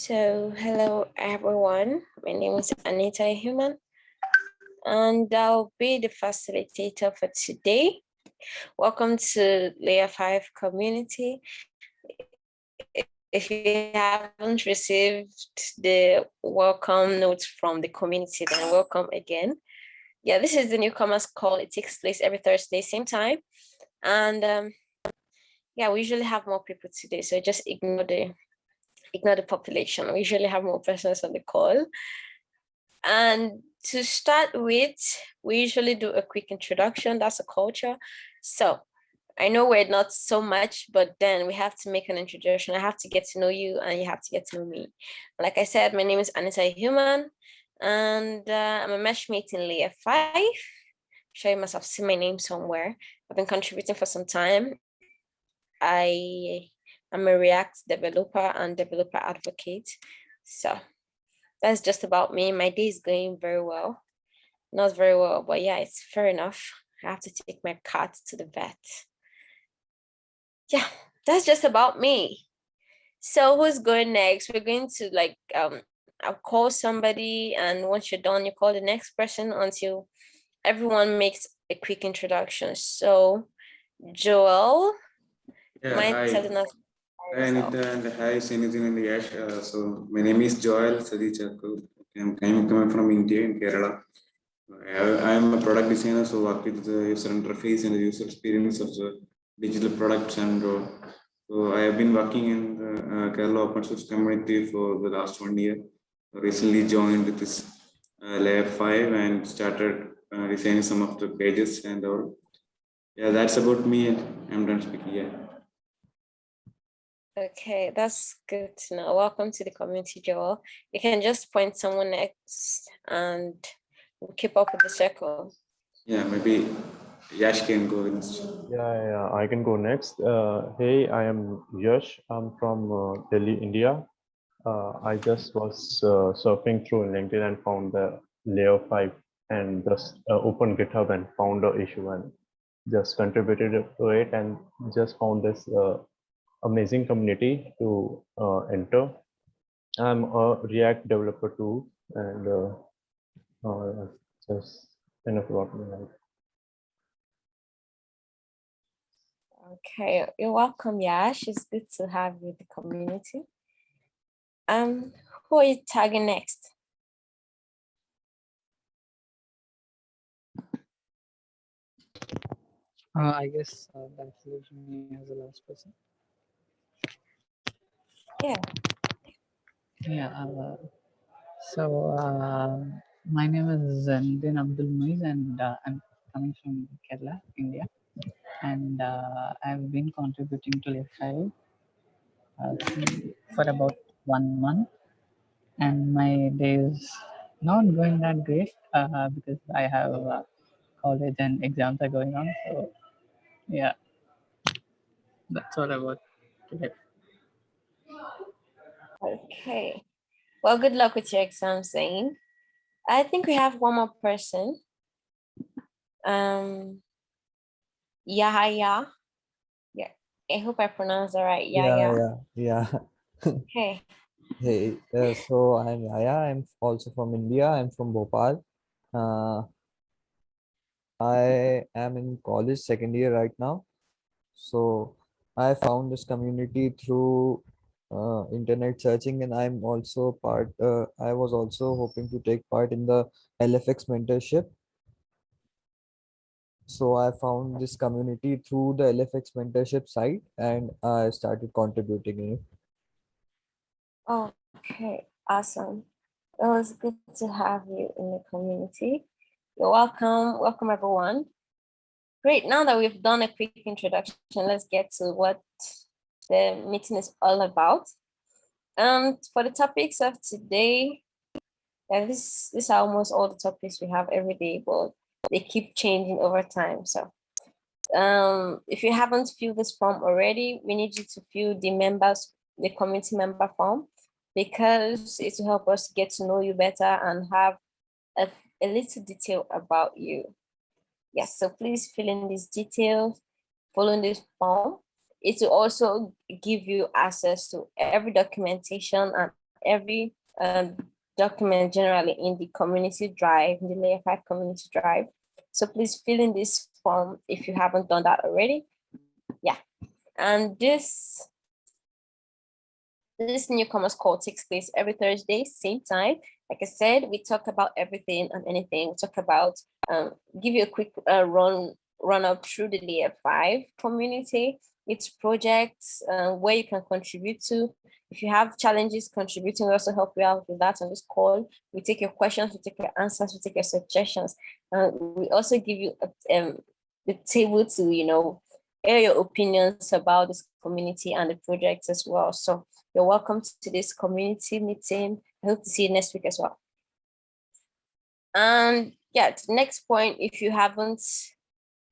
So, hello everyone. My name is Anita Human, and I'll be the facilitator for today. Welcome to Layer5 community. If you haven't received the welcome notes from the community, then welcome again. Yeah, this is the newcomers call. It takes place every Thursday, same time. And yeah, we usually have more people today, so just ignore the population. We usually have more persons on the call. And to start with, we usually do a quick introduction. That's a culture. So I know we're not so much, but then we have to make an introduction. I have to get to know you and you have to get to know me. Like I said, my name is Anita Human, and I'm a matchmate in Layer 5. I'm sure you must have seen my name somewhere. I've been contributing for some time. I am a React developer and developer advocate. So that's just about me. My day is going very well. Not very well, but yeah, it's fair enough. I have to take my cat to the vet. Yeah, that's just about me. So who's going next? We're going to I'll call somebody, and once you're done, you call the next person until everyone makes a quick introduction. So Joel, mind telling us? Hi Anita and hi Senithin and Yash. So my name is Joel Sadichaku. I'm coming from India in Kerala. I am a product designer, so work with the user interface and the user experience of the digital products. And so I have been working in the Kerala open source community for the last 1 year. Recently joined with this Layer 5 and started designing some of the pages and all. Yeah, that's about me. I'm done speaking. Yeah. Okay, that's good to know. Welcome to the community, Joel. You can just point someone next and we'll keep up with the circle. Yeah, maybe Yash can go next. Yeah, I can go next. Hey, I am Yash. I'm from Delhi, India. I just was surfing through LinkedIn and found the Layer 5 and just opened GitHub and found the issue and just contributed to it and just found this amazing community to enter. I'm a React developer too, and just enough about me. Okay, you're welcome, Yash. It's good to have you in the community. Who are you tagging next? I guess that's me as the last person. Yeah. Yeah. My name is Zandin Abdul Muiz, and I'm coming from Kerala, India, and I've been contributing to Layer5 for about 1 month, and my day is not going that great because I have college and exams are going on. So yeah, that's all about today. Okay. Well, good luck with your exam, Zane. I think we have one more person. Yahya. Yeah. I hope I pronounced it right. Yahya. Yeah. Okay. Hey, so I'm Yaya. I'm also from India. I'm from Bhopal. I am in college second year right now. So I found this community through internet searching, and I'm also part. I was also hoping to take part in the LFX mentorship. So I found this community through the LFX mentorship site, and I started contributing in it. Okay. Awesome. It was good to have you in the community. You're welcome. Welcome, everyone. Great. Now that we've done a quick introduction, let's get to what the meeting is all about. For the topics of today, this are almost all the topics we have every day, but they keep changing over time. So if you haven't filled this form already, we need you to fill the community member form, because it will help us get to know you better and have a little detail about you. Yes, so please fill in these details, follow this form. It will also give you access to every documentation and every document generally in the community drive, in the Layer 5 community drive. So please fill in this form if you haven't done that already. Yeah, and this newcomers call takes place every Thursday, same time. Like I said, we talk about everything and anything. We talk about, give you a quick run up through the Layer 5 community, its projects, where you can contribute to. If you have challenges contributing, we also help you out with that on this call. We take your questions, we take your answers, we take your suggestions. We also give you the table to, air your opinions about this community and the projects as well. So you're welcome to this community meeting. I hope to see you next week as well. And yeah, the next point, if you haven't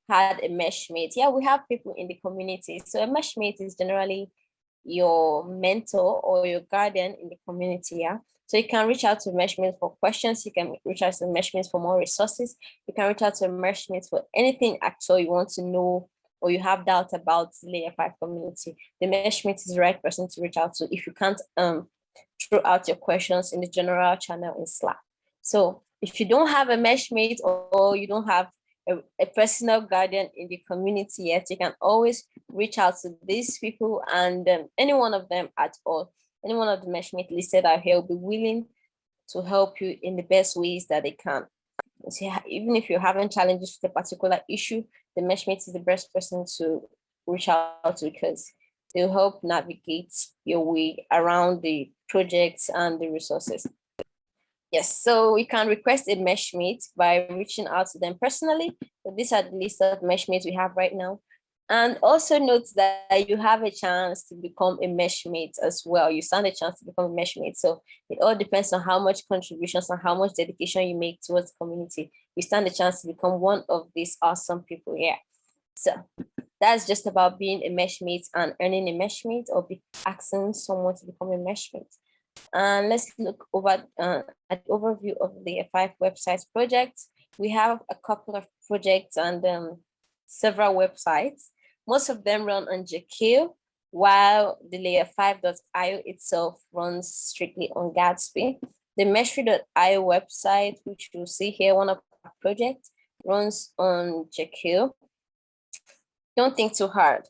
had a meshmate, yeah, we have people in the community. So a meshmate is generally your mentor or your guardian in the community, yeah. So you can reach out to meshmates for questions. You can reach out to meshmates for more resources. You can reach out to meshmates for anything actually you want to know or you have doubt about the Layer 5 community. The meshmate is the right person to reach out to if you can't throw out your questions in the general channel in Slack. So if you don't have a meshmate or you don't have a personal guardian in the community yet, you can always reach out to these people, and any one of them at all, any one of the meshmates listed out here will be willing to help you in the best ways that they can. So even if you're having challenges with a particular issue, the meshmate is the best person to reach out to because they'll help navigate your way around the projects and the resources. Yes, so you can request a meshmate by reaching out to them personally. So these are the list of meshmates we have right now. And also note that you have a chance to become a meshmate as well. You stand a chance to become a meshmate. So it all depends on how much contributions and how much dedication you make towards the community. You stand a chance to become one of these awesome people here. So that's just about being a meshmate and earning a meshmate or asking someone to become a meshmate. And let's look over at the overview of the 5 websites projects. We have a couple of projects and several websites. Most of them run on Jekyll, while the Layer5.io itself runs strictly on Gatsby. The Meshry.io website, which you'll see here, one of our projects, runs on Jekyll. Don't think too hard.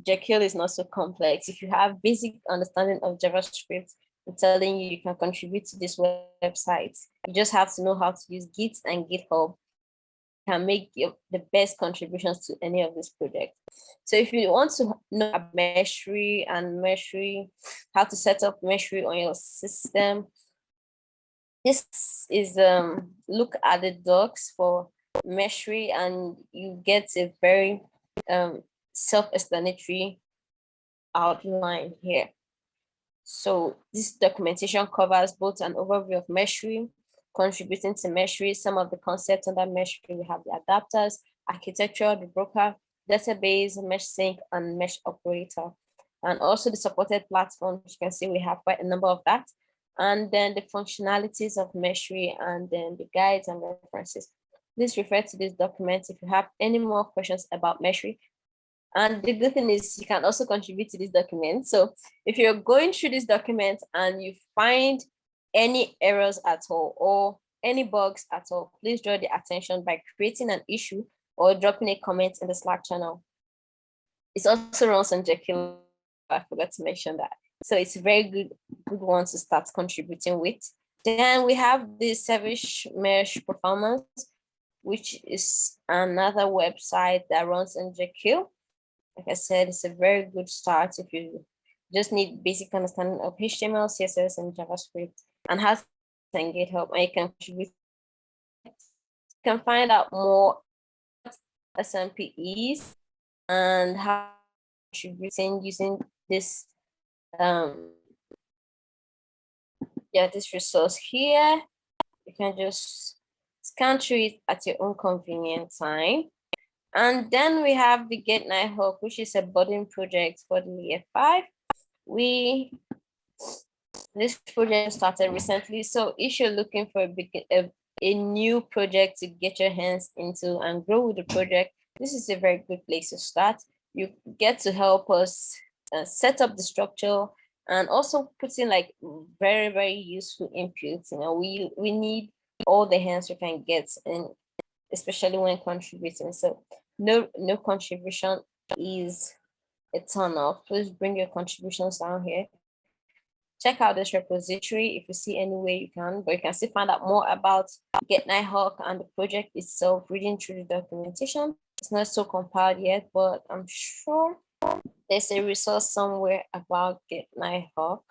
Jekyll is not so complex. If you have basic understanding of JavaScript, I'm telling you, you can contribute to this website. You just have to know how to use Git and GitHub. You can make the best contributions to any of these projects. So if you want to know about Meshry and how to set up Meshry on your system, this is look at the docs for Meshry and you get a very self-explanatory outline here. So this documentation covers both an overview of Meshry, contributing to Meshry, some of the concepts under Meshry. We have the adapters, architecture, the broker, database, mesh sync, and mesh operator. And also the supported platforms. You can see we have quite a number of that. And then the functionalities of Meshry and then the guides and references. Please refer to these documents if you have any more questions about Meshry. And the good thing is you can also contribute to this document. So if you're going through this document and you find any errors at all or any bugs at all, please draw the attention by creating an issue or dropping a comment in the Slack channel. It's also runs on Jekyll. I forgot to mention that. So it's a very good one to start contributing with. Then we have the Savage Mesh Performance, which is another website that runs on Jekyll. Like I said, it's a very good start if you just need basic understanding of HTML, CSS, and JavaScript, and how to get help, and you can contribute. You can find out more SMPEs and how contributing using this this resource here. You can just scan through it at your own convenient time. And then we have the Get Nighthawk, which is a budding project for the Layer 5. This project started recently, so if you're looking for a new project to get your hands into and grow with the project, this is a very good place to start. You get to help us set up the structure and also putting like very, very useful inputs. We need all the hands we can get, and especially when contributing. So no contribution is a turn off. Please bring your contributions down here. Check out this repository if you see any way you can, but you can still find out more about Get Nighthawk and the project itself reading through the documentation. It's not so compiled yet, but I'm sure there's a resource somewhere about Get Nighthawk.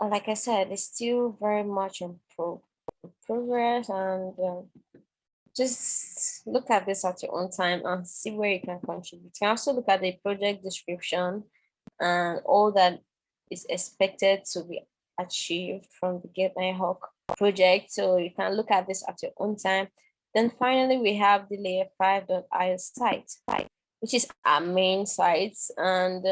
Like I said, it's still very much in progress, and just look at this at your own time and see where you can contribute. You can also look at the project description and all that is expected to be achieved from the Get Nighthawk project. So you can look at this at your own time. Then finally, we have the layer5.io site, which is our main site. And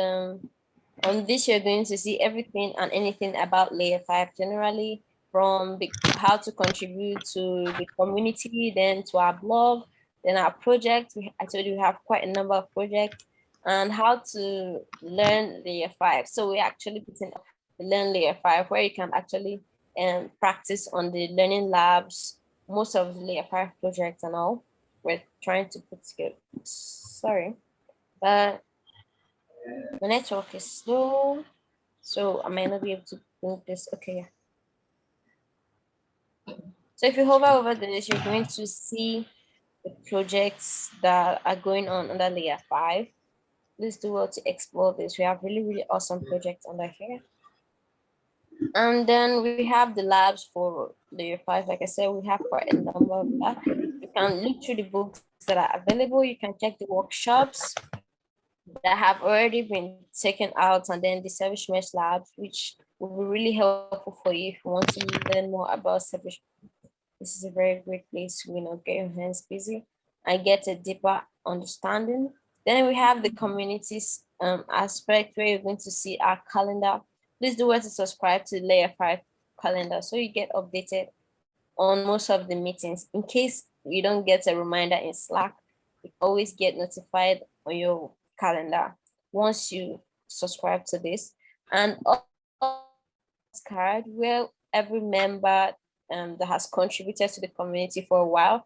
on this, you're going to see everything and anything about Layer 5 generally, from how to contribute to the community, then to our blog, then our project. I told you we have quite a number of projects, and how to learn Layer 5. So we're actually putting up the Learn Layer 5, where you can actually practice on the learning labs, most of the Layer 5 projects and all. We're trying to put together. Sorry, but the network is slow, so I might not be able to bring this. Okay. So if you hover over this, you're going to see the projects that are going on under Layer 5. Please do well to explore this. We have really, really awesome projects under here. And then we have the labs for Layer 5. Like I said, we have quite a number of that. You can look through the books that are available. You can check the workshops that have already been taken out, and then the service mesh labs, which will be really helpful for you if you want to learn more about service. This is a very great place to get your hands busy and get a deeper understanding. Then we have the communities aspect, where you're going to see our calendar. Please do well to subscribe to the Layer 5 calendar so you get updated on most of the meetings. In case you don't get a reminder in Slack, you always get notified on your calendar once you subscribe to this. And card, where every member that has contributed to the community for a while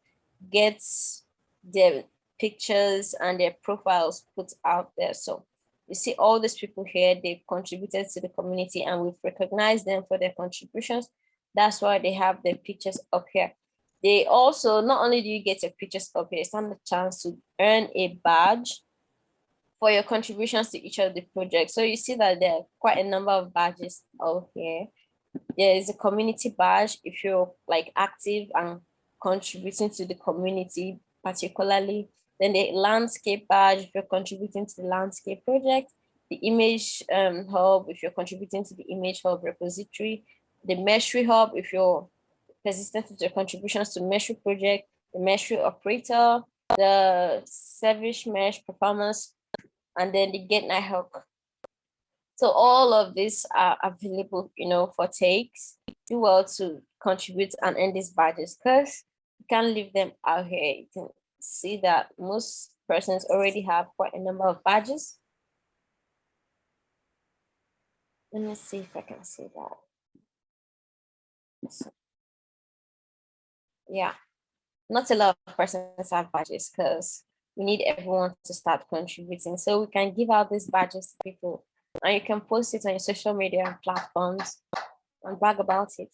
gets their pictures and their profiles put out there. So you see all these people here, they've contributed to the community and we've recognized them for their contributions. That's why they have their pictures up here. They also, not only do you get your pictures up here, it's not a chance to earn a badge for your contributions to each of the projects. So you see that there are quite a number of badges out here. There is a community badge if you're like active and contributing to the community particularly. Then the landscape badge if you're contributing to the landscape project. The image hub if you're contributing to the image hub repository. The Meshry hub if you're persistent with your contributions to Meshry project. The Meshry operator, the service mesh performance, and then the Get Nighthawk. So all of these are available, for takes. Do well to contribute and earn these badges, because you can't leave them out here. You can see that most persons already have quite a number of badges. Let me see if I can see that. So, yeah, not a lot of persons have badges because we need everyone to start contributing. So we can give out these badges to people, and you can post it on your social media platforms and brag about it.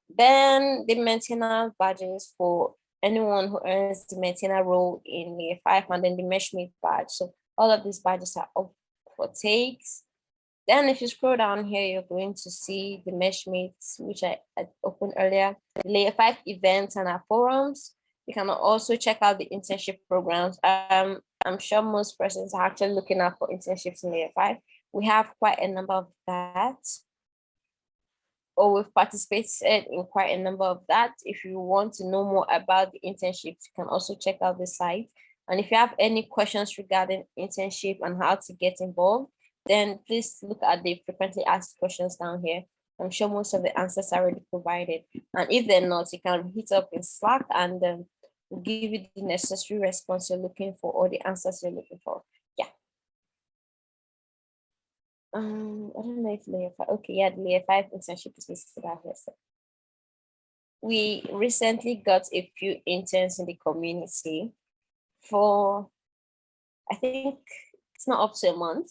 Then the maintainer badges for anyone who earns the maintainer role in Layer 5, and then the Meshmate badge. So all of these badges are up for takes. Then if you scroll down here, you're going to see the Meshmates, which I opened earlier, the Layer 5 events and our forums. You can also check out the internship programs. I'm sure most persons are actually looking out for internships in Layer 5. We have quite a number of that, or we've participated in quite a number of that. If you want to know more about the internships, you can also check out the site. And if you have any questions regarding internship and how to get involved, then please look at the frequently asked questions down here. I'm sure most of the answers are already provided. And if they're not, you can hit up in Slack and will give you the necessary response you're looking for or the answers you're looking for. Yeah. I don't know if Layer 5, okay, yeah, the Layer 5 internship is listed out here. So we recently got a few interns in the community for, I think it's not up to a month.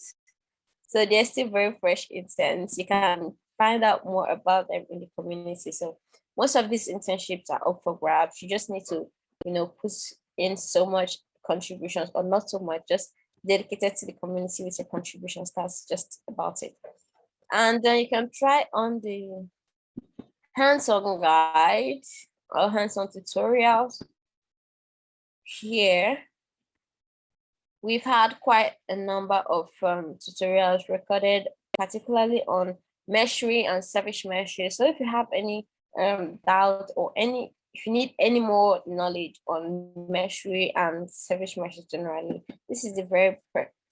So they're still very fresh interns. You can find out more about them in the community. So most of these internships are up for grabs. You just need to, put in so much contributions, or not so much, just dedicated to the community with your contributions. That's just about it. And then you can try on the hands-on guide or hands-on tutorials here. We've had quite a number of tutorials recorded, particularly on meshery and service meshery. So if you have any doubt or if you need any more knowledge on meshery and service meshery generally, this is the very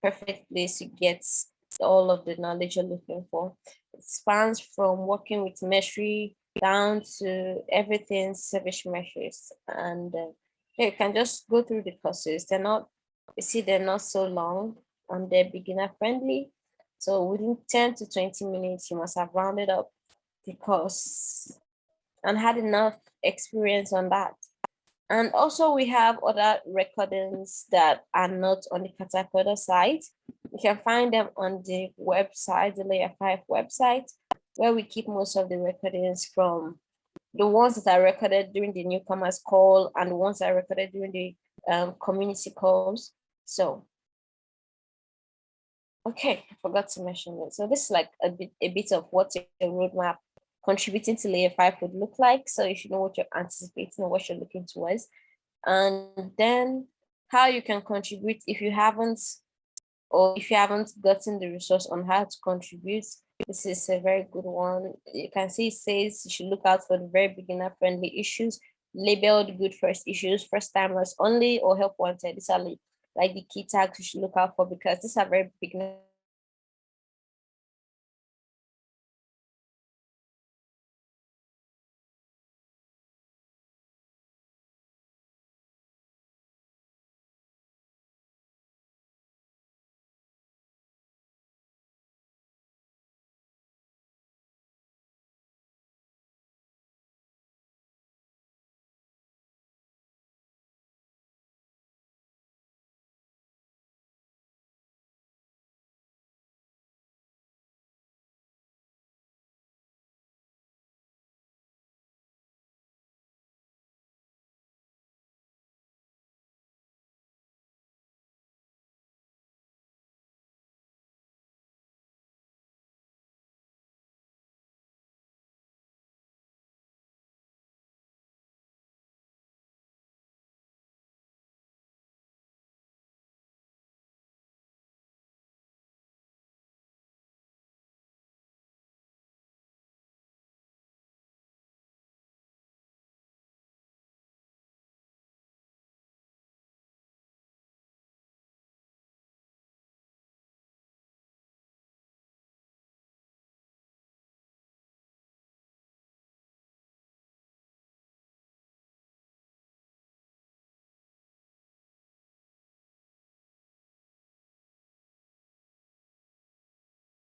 perfect place to get all of the knowledge you're looking for. It spans from working with meshery down to everything service meshes, and you can just go through the courses. They're not so long and they're beginner friendly. So within 10 to 20 minutes, you must have rounded up the course and had enough experience on that. And also we have other recordings that are not on the Katakoda site. You can find them on the website, the Layer 5 website, where we keep most of the recordings, from the ones that are recorded during the newcomers call and the ones that are recorded during the community calls. So, okay, I forgot to mention it. So this is like a bit of what a roadmap contributing to Layer 5 would look like. So you should know what you're anticipating and what you're looking towards. And then how you can contribute if you haven't gotten the resource on how to contribute. This is a very good one. You can see it says you should look out for the very beginner friendly issues, labeled good first issues, first timers only, or help wanted. These are like the key tags you should look out for, because these are very beginner.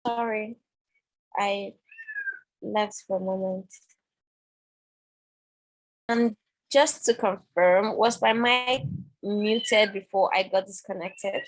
Sorry, I left for a moment. And just to confirm, was my mic muted before I got disconnected?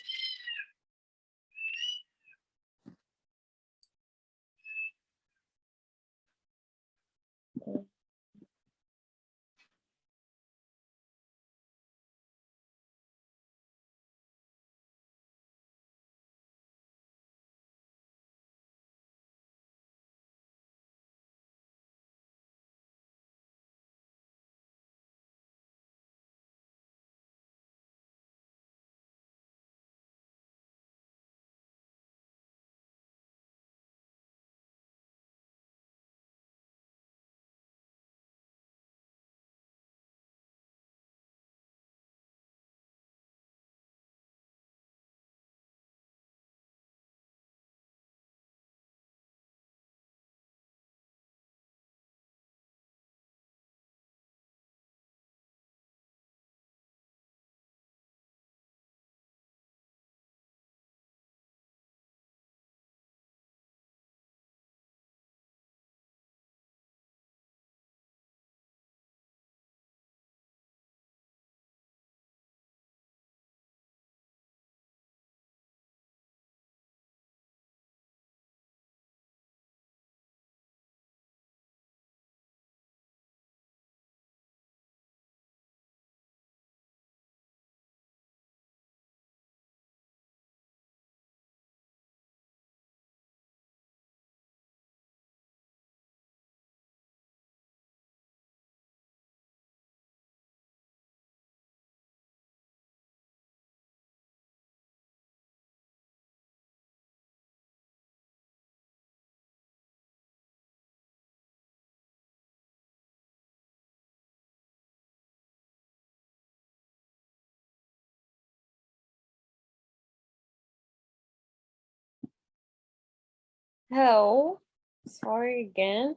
Hello. Sorry again.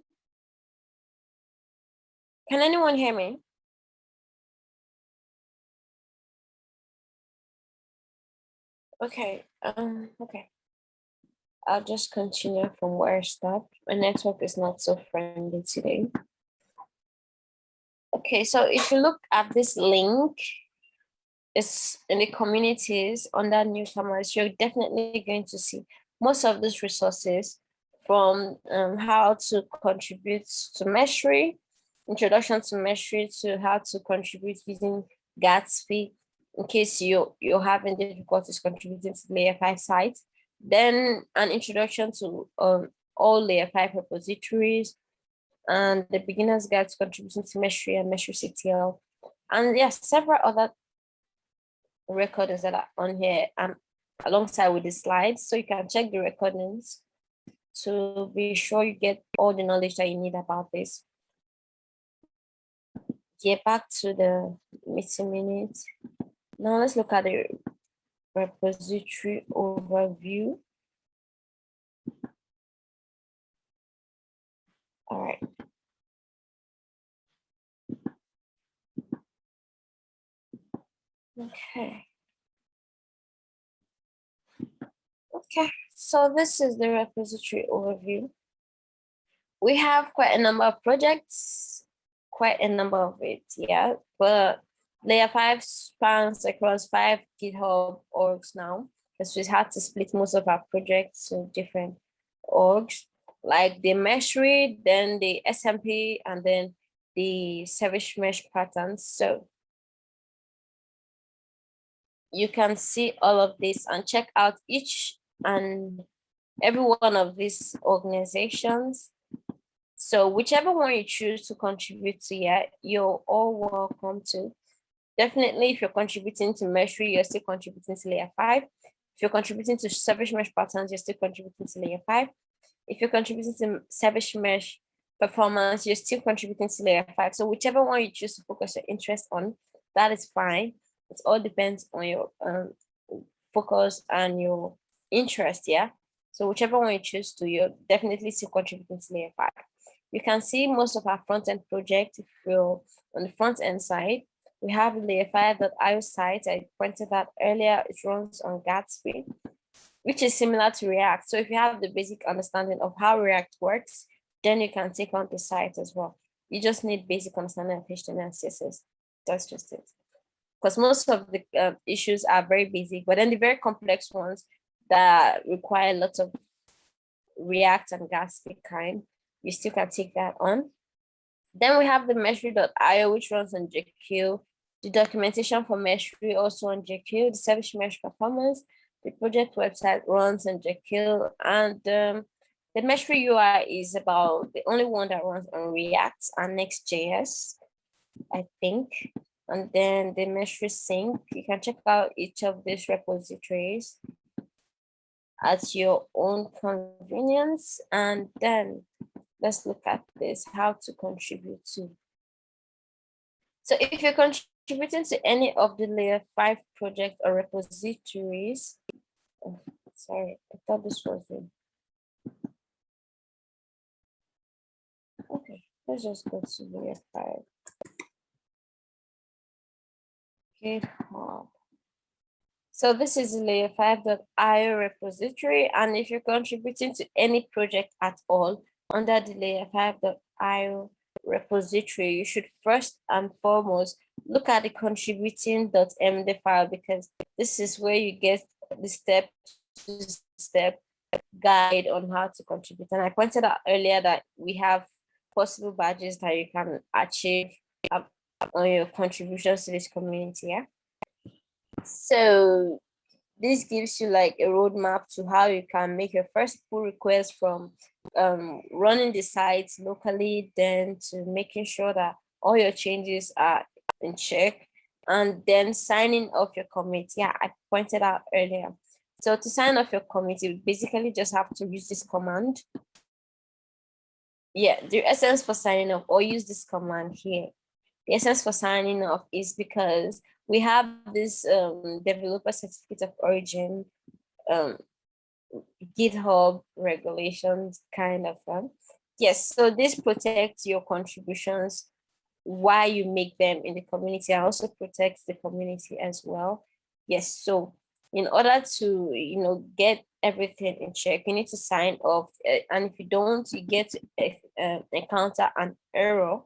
Can anyone hear me? Okay. Okay. I'll just continue from where I stopped. My network is not so friendly today. Okay, so if you look at this link, it's in the communities under newcomers, you're definitely going to see most of these resources from how to contribute to Mastery, introduction to Mastery, to how to contribute using Gatsby in case you're having difficulties contributing to the Layer 5 site. Then an introduction to all Layer 5 repositories and the beginner's guide to contributing to Mastery and Mastery CTL. And yes, several other recordings that are on here and alongside with the slides, so you can check the recordings to be sure you get all the knowledge that you need about this. Get back to the meeting minutes. Now let's look at the repository overview. All right. Okay. Okay, so this is the repository overview. We have quite a number of projects, quite a number of it, yeah. But Layer 5 spans across 5 GitHub orgs now, because we had to split most of our projects to different orgs, like the Mastery, then the SMP, and then the service mesh patterns. So you can see all of this and check out each and every one of these organizations. So whichever one you choose to contribute to, yeah, you're all welcome to. Definitely, if you're contributing to Mastery, you're still contributing to Layer 5. If you're contributing to Service Mesh Patterns, you're still contributing to Layer 5. If you're contributing to Service Mesh Performance, you're still contributing to Layer 5. So whichever one you choose to focus your interest on, that is fine. It all depends on your focus and your interest, yeah? So whichever one you choose to, you're definitely still contributing to Layer 5. You can see most of our front-end projects if you're on the front-end side. We have Layer5.io site. I pointed out earlier, it runs on Gatsby, which is similar to React. So if you have the basic understanding of how React works, then you can take on the site as well. You just need basic understanding of HTML and CSS. That's just it. Because most of the issues are very basic, but then the very complex ones that require lots of React and Gatsby kind, you still can take that on. Then we have the Mastery.io, which runs on JQ, the documentation for Mastery also on JQ, the service mesh performance, the project website runs on JQ, and the Mastery UI is about the only one that runs on React and Next.js, I think. And then the Mastery sync, you can check out each of these repositories at your own convenience. And then let's look at this, how to contribute to. So if you're contributing to any of the Layer 5 project or repositories, oh, sorry, I thought this was it. Okay, let's just go to Layer 5. GitHub. So this is Layer5.io repository, and if you're contributing to any project at all under the Layer5.io repository, you should first and foremost look at the contributing.md file, because this is where you get the step-to-step guide on how to contribute. And I pointed out earlier that we have possible badges that you can achieve on your contributions to this community. Yeah. So this gives you like a roadmap to how you can make your first pull request from running the site locally, then to making sure that all your changes are in check, and then signing off your commit. Yeah, I pointed out earlier. So to sign off your commit, you basically just have to use this command. Yeah, the essence for signing off, or use this command here. The essence for signing off is because we have this developer certificate of origin GitHub regulations kind of thing. Yes, so this protects your contributions while you make them in the community, and also protects the community as well. Yes, so in order to get everything in check, you need to sign off, and if you don't, you get to encounter an error.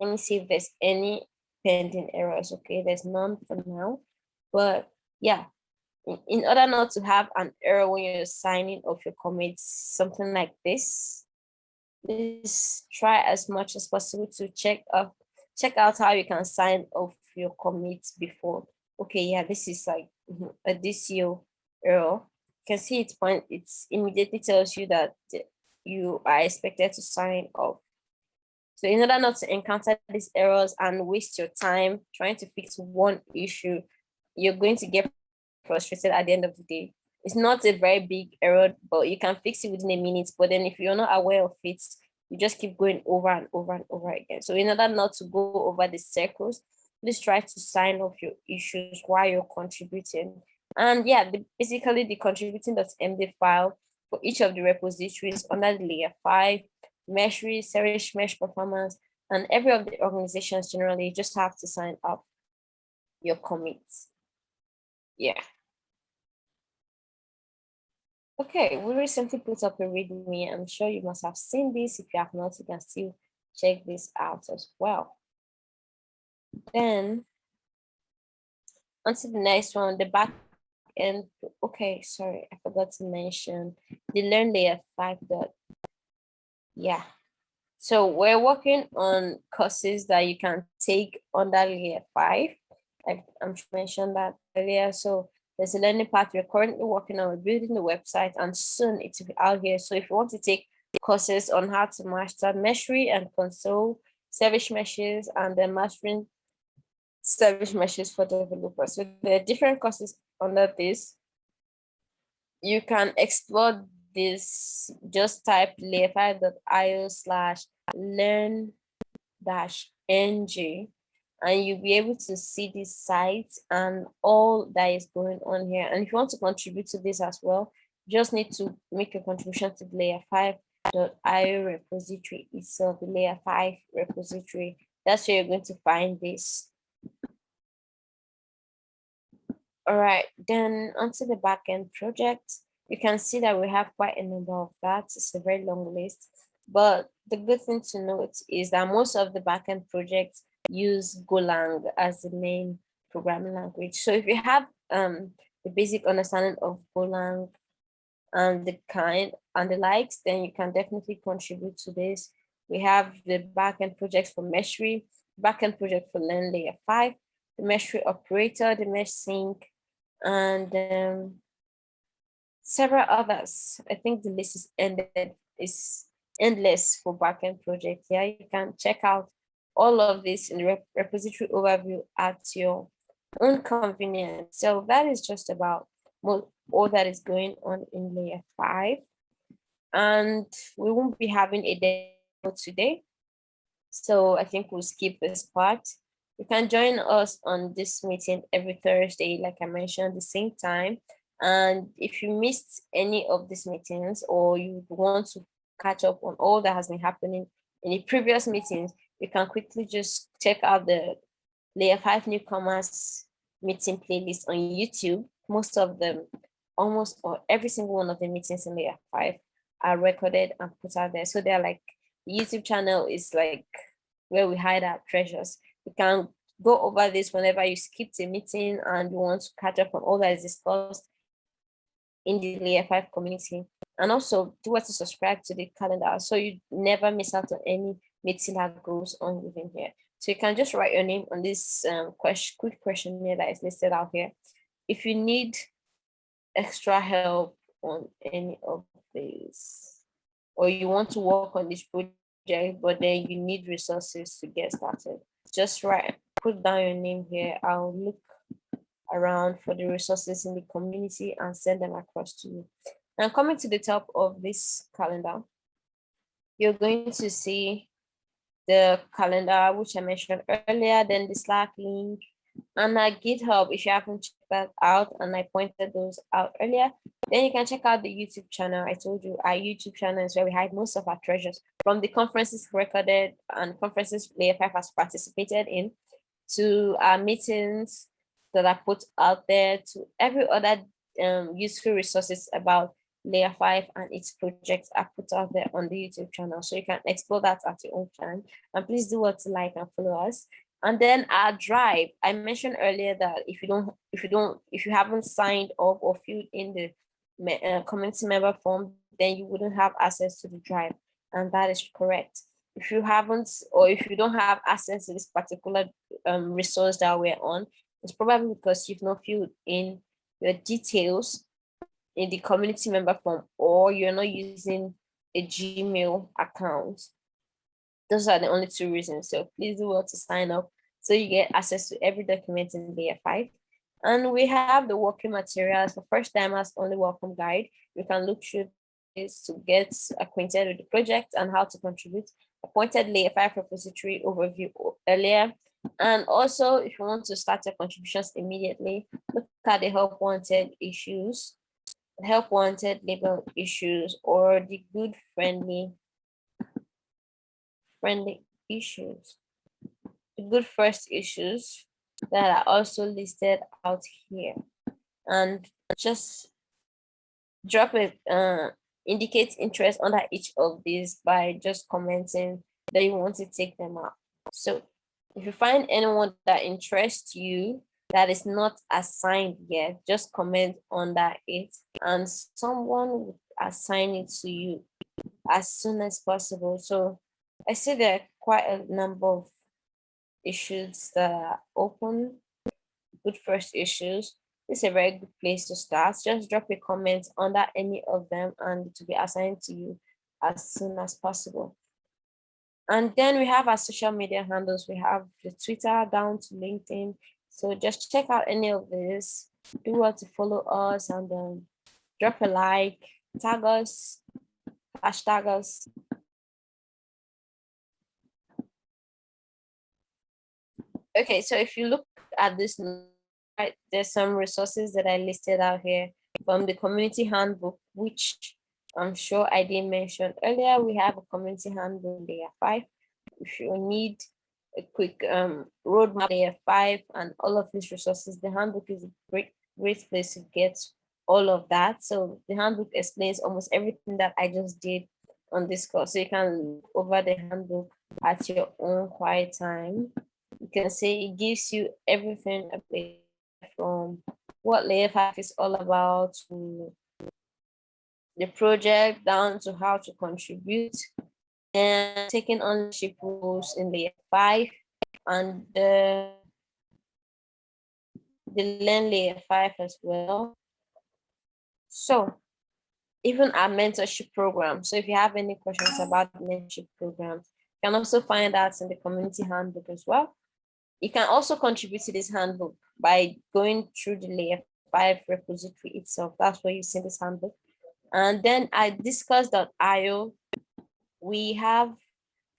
Let me see if there's any pending errors. Okay, there's none for now, but yeah, in order not to have an error when you're signing off your commits, something like this, please try as much as possible to check out how you can sign off your commits before. Okay, yeah, this is like a DCO error. You can see it's immediately tells you that you are expected to sign off. So in order not to encounter these errors and waste your time trying to fix one issue, you're going to get frustrated at the end of the day. It's not a very big error, but you can fix it within a minute. But then if you're not aware of it, you just keep going over and over and over again. So in order not to go over the circles, please try to sign off your issues while you're contributing. And yeah, basically the contributing.md file for each of the repositories under the layer 5, Meshry, Serish, Mesh Performance, and every of the organizations generally, you just have to sign up your commits. Yeah. Okay, we recently put up a README. I'm sure you must have seen this. If you have not, you can still check this out as well. Then, on to the next one, the back end. Okay, sorry, I forgot to mention the Learn Layer 5. Yeah. So we're working on courses that you can take under Layer 5. I'm mentioned that earlier. So there's a learning path we're currently working on. We're building the website, and soon it will be out here. So if you want to take courses on how to master Meshry and console service meshes, and then mastering service meshes for developers, so there are different courses under this. You can explore this. Just type layer5.io/learn-ng, and you'll be able to see this site and all that is going on here. And if you want to contribute to this as well, you just need to make a contribution to the layer5.io repository itself, the layer 5 repository. That's where you're going to find this. All right, then onto the backend project. You can see that we have quite a number of that. It's a very long list, but the good thing to note is that most of the backend projects use Golang as the main programming language. So if you have the basic understanding of Golang and the kind and the likes, then you can definitely contribute to this. We have the backend projects for Meshry, backend project for Learn Layer 5, the Meshry operator, the Mesh sync, and several others. I think the list is endless for backend projects. Yeah, you can check out all of this in the repository overview at your own convenience. So that is just about all that is going on in layer 5. And we won't be having a demo today, so I think we'll skip this part. You can join us on this meeting every Thursday, like I mentioned, the same time. And if you missed any of these meetings, or you want to catch up on all that has been happening in the previous meetings, you can quickly just check out the Layer 5 Newcomers meeting playlist on YouTube. Most of them, almost or every single one of the meetings in Layer 5 are recorded and put out there. So they're like, the YouTube channel is like where we hide our treasures. You can go over this whenever you skipped a meeting and you want to catch up on all that is discussed in the Layer 5 community. And also do what to subscribe to the calendar so you never miss out on any meeting that goes on within here. So you can just write your name on this quick questionnaire that is listed out here. If you need extra help on any of these, or you want to work on this project, but then you need resources to get started, just put down your name here. I'll look around for the resources in the community and send them across to you. Now, coming to the top of this calendar, you're going to see the calendar, which I mentioned earlier, then the Slack link, And GitHub, if you haven't checked that out, and I pointed those out earlier, then you can check out the YouTube channel. I told you our YouTube channel is where we hide most of our treasures, from the conferences recorded and conferences Layer5 has participated in, to our meetings that are put out there, to every other useful resources about Layer5 and its projects are put out there on the YouTube channel. So you can explore that at your own time. And please do what to like and follow us. And then our drive, I mentioned earlier that if you haven't signed up or filled in the community member form, then you wouldn't have access to the drive. And that is correct. If you haven't, or if you don't have access to this particular resource that we're on, it's probably because you've not filled in your details in the community member form, or you're not using a Gmail account. Those are the only two reasons. So please do well to sign up so you get access to every document in Layer5. And we have the working materials for first timers only welcome guide. You can look through this to get acquainted with the project and how to contribute. I pointed Layer5 repository overview earlier. And also, if you want to start your contributions immediately, look at the help wanted issues, help wanted label issues, or the good friendly issues, the good first issues that are also listed out here. And just drop it, indicate interest under each of these by just commenting that you want to take them out. So if you find anyone that interests you that is not assigned yet, just comment under it and someone will assign it to you as soon as possible. So I see there are quite a number of issues that are open, good first issues. This is a very good place to start. Just drop a comment under any of them and to be assigned to you as soon as possible. And then we have our social media handles. We have the Twitter down to LinkedIn. So just check out any of this. Do what to follow us and drop a like, tag us, hashtag us. Okay, so if you look at this, right, there's some resources that I listed out here from the community handbook, which I'm sure I didn't mention earlier. We have a community handbook Layer5. If you need a quick roadmap Layer5 and all of these resources, the handbook is a great place to get all of that. So the handbook explains almost everything that I just did on this course. So you can look over the handbook at your own quiet time. You can say it gives you everything from what Layer5 is all about to the project down to how to contribute and taking ownership roles in Layer5 and the Learn Layer5 as well. So even our mentorship program. So if you have any questions about the mentorship programs, you can also find that in the community handbook as well. You can also contribute to this handbook by going through the Layer5 repository itself. That's where you see this handbook. And then at discuss.io, we have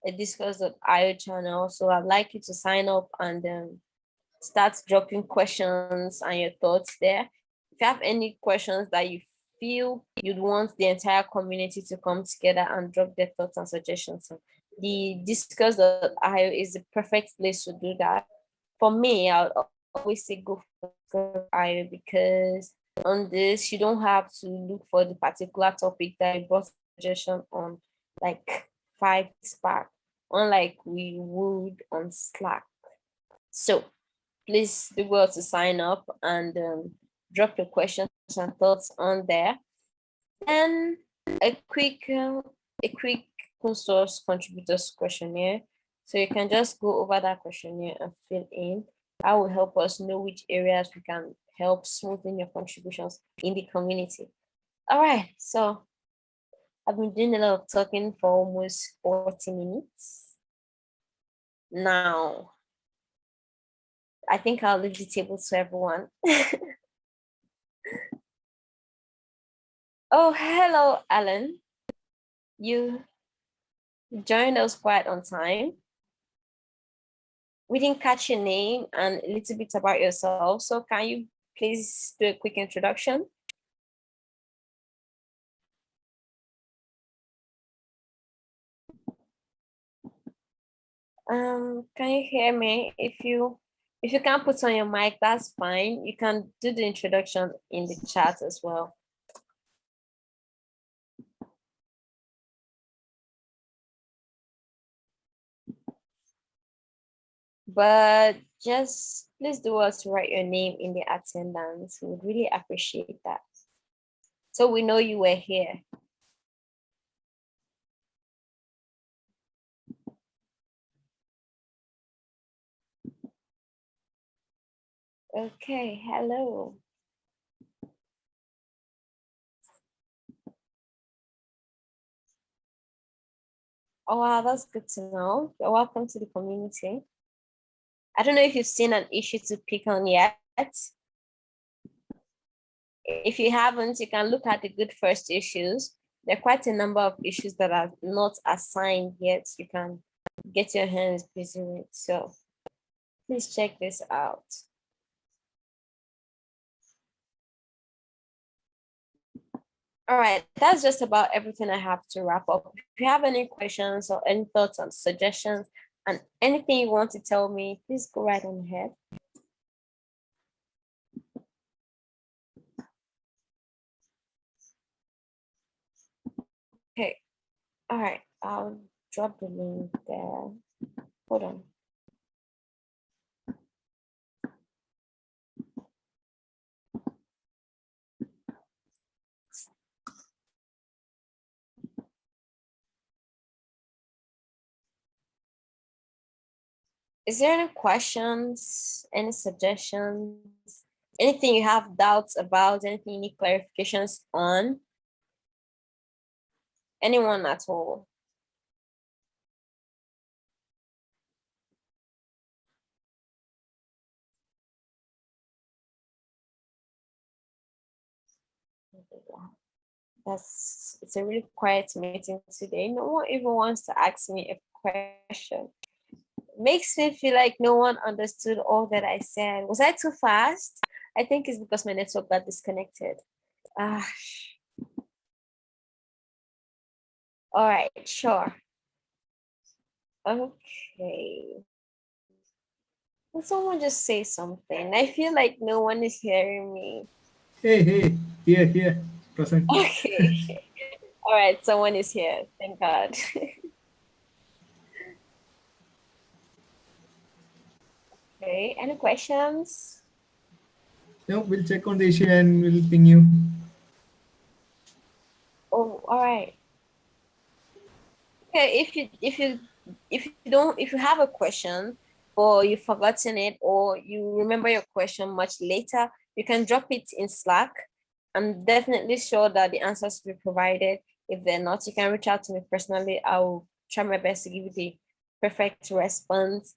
a discuss.io channel. So I'd like you to sign up and start dropping questions and your thoughts there. If you have any questions that you feel you'd want the entire community to come together and drop their thoughts and suggestions, the discuss.io is the perfect place to do that. For me, I'll always say go for discuss.io because on this, you don't have to look for the particular topic that you brought suggestion on like 5 back, unlike we would on Slack. So please do well to sign up and drop your questions and thoughts on there. And a quick open source contributors questionnaire. So you can just go over that questionnaire and fill in. That will help us know which areas we can help smoothen your contributions in the community. All right, so I've been doing a lot of talking for almost 40 minutes. Now, I think I'll leave the table to everyone. Oh, hello, Alan. You joined us quite on time. we didn't catch your name and a little bit about yourself. So can you please do a quick introduction? Can you hear me? If you can't put on your mic, that's fine. You can do the introduction in the chat as well. But just please do us write your name in the attendance. We would really appreciate that. So we know you were here. Okay, hello. Oh, wow, that's good to know. You're welcome to the community. I don't know if you've seen an issue to pick on yet. If you haven't, you can look at the good first issues. There are quite a number of issues that are not assigned yet. You can get your hands busy with. So please check this out. All right, that's just about everything I have to wrap up. If you have any questions or any thoughts and suggestions and anything you want to tell me, please go right on ahead. Okay, all right, I'll drop the link there. Hold on. Is there any questions, any suggestions, anything you have doubts about, anything you need clarifications on? Anyone at all? It's a really quiet meeting today. No one even wants to ask me a question. Makes me feel like no one understood all that I said. Was I too fast? I think it's because my network got disconnected. All right, sure. Okay. Can someone just say something? I feel like no one is hearing me. Hey, here, present. Okay. All right, someone is here. Thank God. Okay, any questions? No, we'll check on the issue and we'll ping you. Oh, all right. Okay, if you have a question or you've forgotten it or you remember your question much later, you can drop it in Slack. I'm definitely sure that the answers will be provided. If they're not, you can reach out to me personally. I'll try my best to give you the perfect response.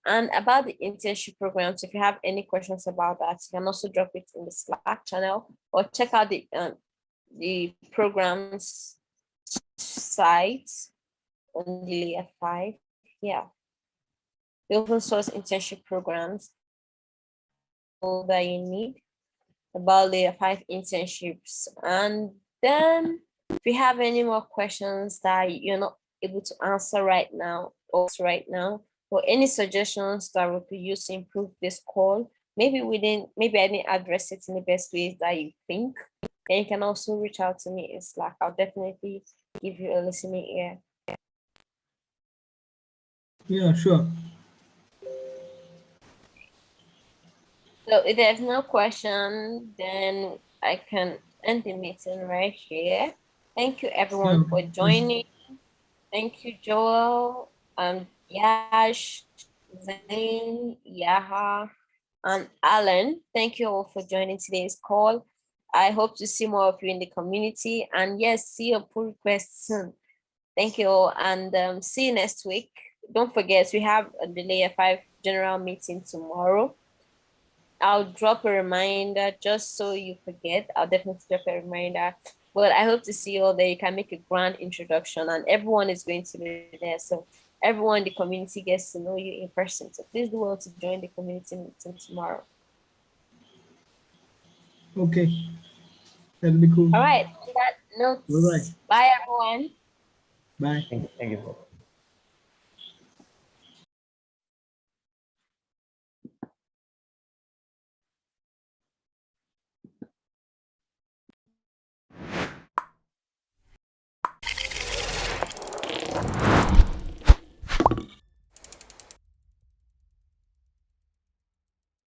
And about the internship programs, if you have any questions about that, you can also drop it in the Slack channel or check out the programs site on the Layer5. Yeah, the open source internship programs, all that you need about Layer5 internships. And then if you have any more questions that you're not able to answer right now, or any suggestions that we could use to improve this call, maybe I didn't address it in the best ways that you think, then you can also reach out to me in Slack. I'll definitely give you a listening ear. Yeah, sure. So if there's no question, then I can end the meeting right here. Thank you everyone for joining. Thank you, Joel, Yash, Zain, Yaha, and Alan. Thank you all for joining today's call. I hope to see more of you in the community. And yes, see your pull requests soon. Thank you all, and see you next week. Don't forget, we have the Layer5 general meeting tomorrow. I'll drop a reminder just so you forget. I'll definitely drop a reminder. But I hope to see you all there. You can make a grand introduction and everyone is going to be there. So everyone in the community gets to know you in person. So please do well to join the community meeting tomorrow. Okay, that'll be cool. All right. On that note, All right. bye everyone. Bye. Thank you.